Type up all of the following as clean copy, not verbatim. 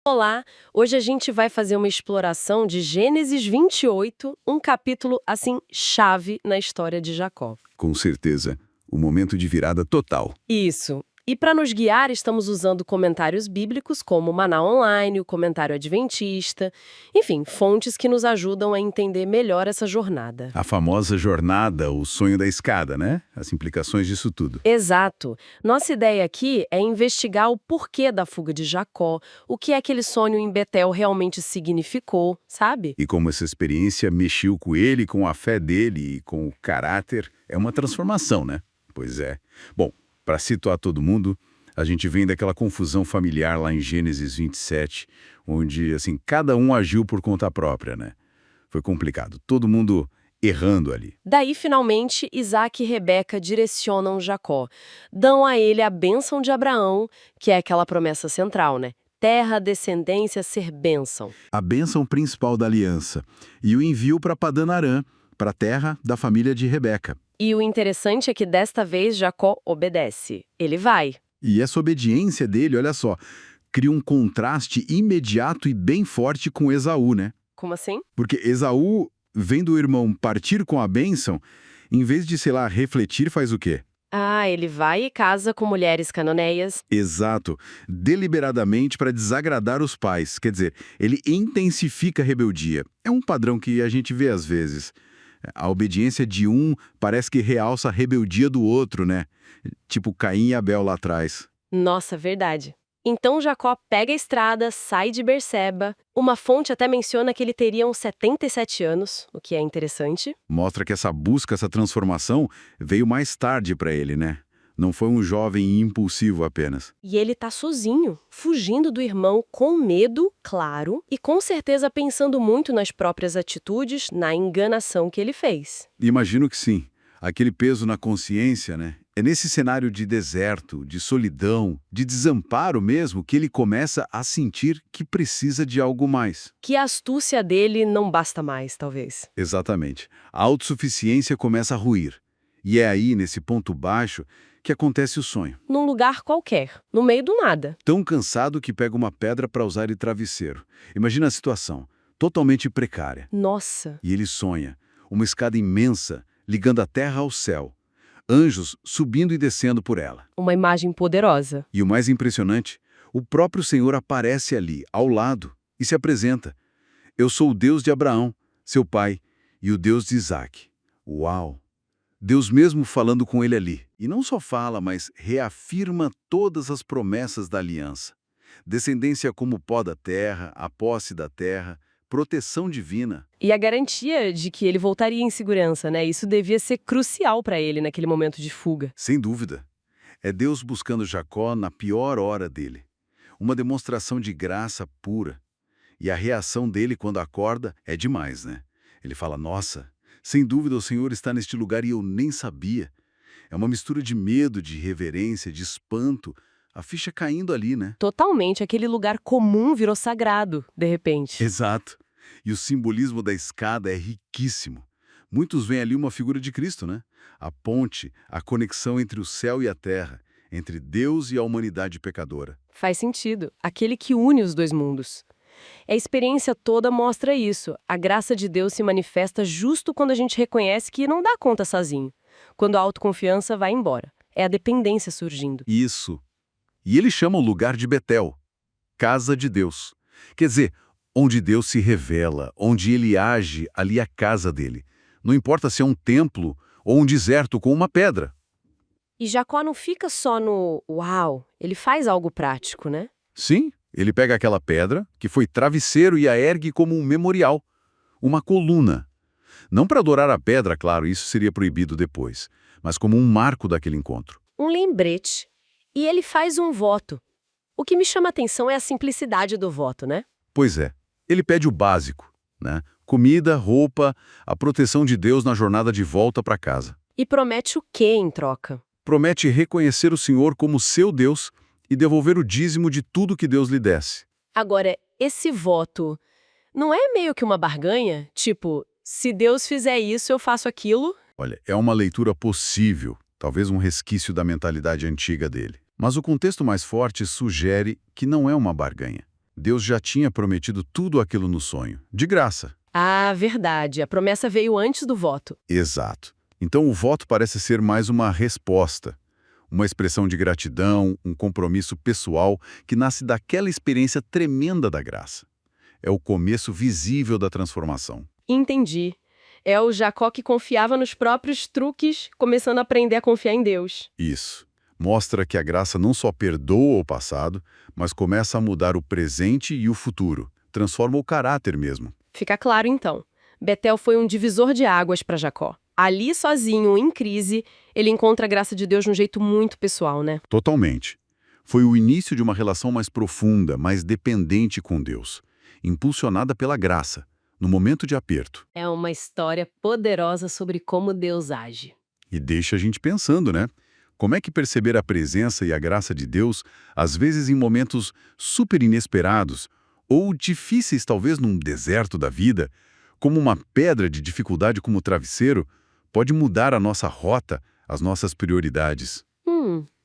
Olá, hoje a gente vai fazer uma exploração de Gênesis 28, um capítulo, assim, chave na história de Jacó. Com certeza, o momento de virada total. Isso. E para nos guiar, estamos usando comentários bíblicos como o Maná Online, o Comentário Adventista, enfim, fontes que nos ajudam a entender melhor essa jornada. A famosa jornada, o sonho da escada, né? As implicações disso tudo. Exato. Nossa ideia aqui é investigar o porquê da fuga de Jacó, o que aquele sonho em Betel realmente significou, sabe? E como essa experiência mexeu com ele, com a fé dele e com o caráter, é uma transformação, né? Pois é. Bom, para situar todo mundo, a gente vem daquela confusão familiar lá em Gênesis 27, onde, assim, cada um agiu por conta própria, né? Foi complicado. Todo mundo errando ali. Daí, finalmente, Isaac e Rebeca direcionam Jacó. Dão a ele a bênção de Abraão, que é aquela promessa central, né? Terra, descendência, ser bênção. A bênção principal da aliança e o envio para Padan-Arã, para a terra da família de Rebeca. E o interessante é que desta vez Jacó obedece. Ele vai. E essa obediência dele, olha só, cria um contraste imediato e bem forte com Esaú, né? Como assim? Porque Esaú, vendo o irmão partir com a bênção, em vez de, sei lá, refletir, faz o quê? Ah, ele vai e casa com mulheres cananeias. Exato, deliberadamente para desagradar os pais. Quer dizer, ele intensifica a rebeldia. É um padrão que a gente vê às vezes. A obediência de um parece que realça a rebeldia do outro, né? Tipo Caim e Abel lá atrás. Nossa, verdade. Então Jacó pega a estrada, sai de Berseba. Uma fonte até menciona que ele teria uns 77 anos, o que é interessante. Mostra que essa busca, essa transformação, veio mais tarde para ele, né? Não foi um jovem impulsivo apenas. E ele tá sozinho, fugindo do irmão com medo, claro, e com certeza pensando muito nas próprias atitudes, na enganação que ele fez. Imagino que sim. Aquele peso na consciência, né? É nesse cenário de deserto, de solidão, de desamparo mesmo, que ele começa a sentir que precisa de algo mais. Que a astúcia dele não basta mais, talvez. Exatamente. A autossuficiência começa a ruir. E é aí, nesse ponto baixo, que acontece o sonho. Num lugar qualquer, no meio do nada. Tão cansado que pega uma pedra para usar de travesseiro. Imagina a situação, totalmente precária. Nossa, E ele sonha, uma escada imensa, ligando a terra ao céu. Anjos subindo e descendo por ela. uma imagem poderosa. E o mais impressionante, o próprio Senhor aparece ali, ao lado, e se apresenta. Eu sou o Deus de Abraão, seu pai, e o Deus de Isaac. Uau! Deus mesmo falando com ele ali. E não só fala, mas reafirma todas as promessas da aliança. Descendência como pó da terra, a posse da terra, proteção divina. E a garantia de que ele voltaria em segurança, né? Isso devia ser crucial para ele naquele momento de fuga. Sem dúvida. É Deus buscando Jacó na pior hora dele. Uma demonstração de graça pura. E a reação dele quando acorda é demais, né? Ele fala, nossa, sem dúvida o Senhor está neste lugar e eu nem sabia. É uma mistura de medo, de reverência, de espanto, a ficha caindo ali, né? Totalmente, aquele lugar comum virou sagrado, de repente. Exato. E o simbolismo da escada é riquíssimo. Muitos veem ali uma figura de Cristo, né? A ponte, a conexão entre o céu e a terra, entre Deus e a humanidade pecadora. Faz sentido. Aquele que une os dois mundos. A experiência toda mostra isso. A graça de Deus se manifesta justo quando a gente reconhece que não dá conta sozinho. Quando a autoconfiança vai embora. É a dependência surgindo. Isso. E ele chama o lugar de Betel, casa de Deus. Quer dizer, onde Deus se revela, onde ele age, ali é a casa dele. Não importa se é um templo ou um deserto com uma pedra. E Jacó não fica só no uau, ele faz algo prático, né? Sim, ele pega aquela pedra, que foi travesseiro, e a ergue como um memorial, uma coluna. Não para adorar a pedra, claro, isso seria proibido depois, mas como um marco daquele encontro. Um lembrete. E ele faz um voto. O que me chama a atenção é a simplicidade do voto, né? Pois é, ele pede o básico, né? Comida, roupa, a proteção de Deus na jornada de volta para casa. E promete o quê em troca? Promete reconhecer o Senhor como seu Deus e devolver o dízimo de tudo que Deus lhe desse. Agora, esse voto não é meio que uma barganha? Tipo, se Deus fizer isso, eu faço aquilo? Olha, é uma leitura possível, talvez um resquício da mentalidade antiga dele. Mas o contexto mais forte sugere que não é uma barganha. Deus já tinha prometido tudo aquilo no sonho, de graça. Ah, verdade. A promessa veio antes do voto. Exato. Então o voto parece ser mais uma resposta, uma expressão de gratidão, um compromisso pessoal que nasce daquela experiência tremenda da graça. É o começo visível da transformação. Entendi. É o Jacó que confiava nos próprios truques, começando a aprender a confiar em Deus. Isso. Mostra que a graça não só perdoa o passado, mas começa a mudar o presente e o futuro. Transforma o caráter mesmo. Fica claro, então. Betel foi um divisor de águas para Jacó. Ali, sozinho, em crise, ele encontra a graça de Deus de um jeito muito pessoal, né? Totalmente. Foi o início de uma relação mais profunda, mais dependente com Deus, impulsionada pela graça, no momento de aperto. É uma história poderosa sobre como Deus age. E deixa a gente pensando, né? Como é que perceber a presença e a graça de Deus, às vezes em momentos super inesperados, ou difíceis talvez num deserto da vida, como uma pedra de dificuldade como travesseiro, pode mudar a nossa rota, as nossas prioridades.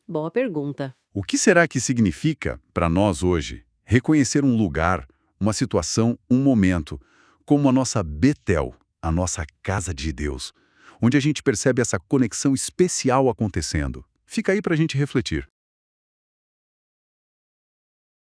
Boa pergunta. O que será que significa, para nós hoje, reconhecer um lugar, uma situação, um momento, como a nossa Betel, a nossa casa de Deus, onde a gente percebe essa conexão especial acontecendo? Fica aí para a gente refletir.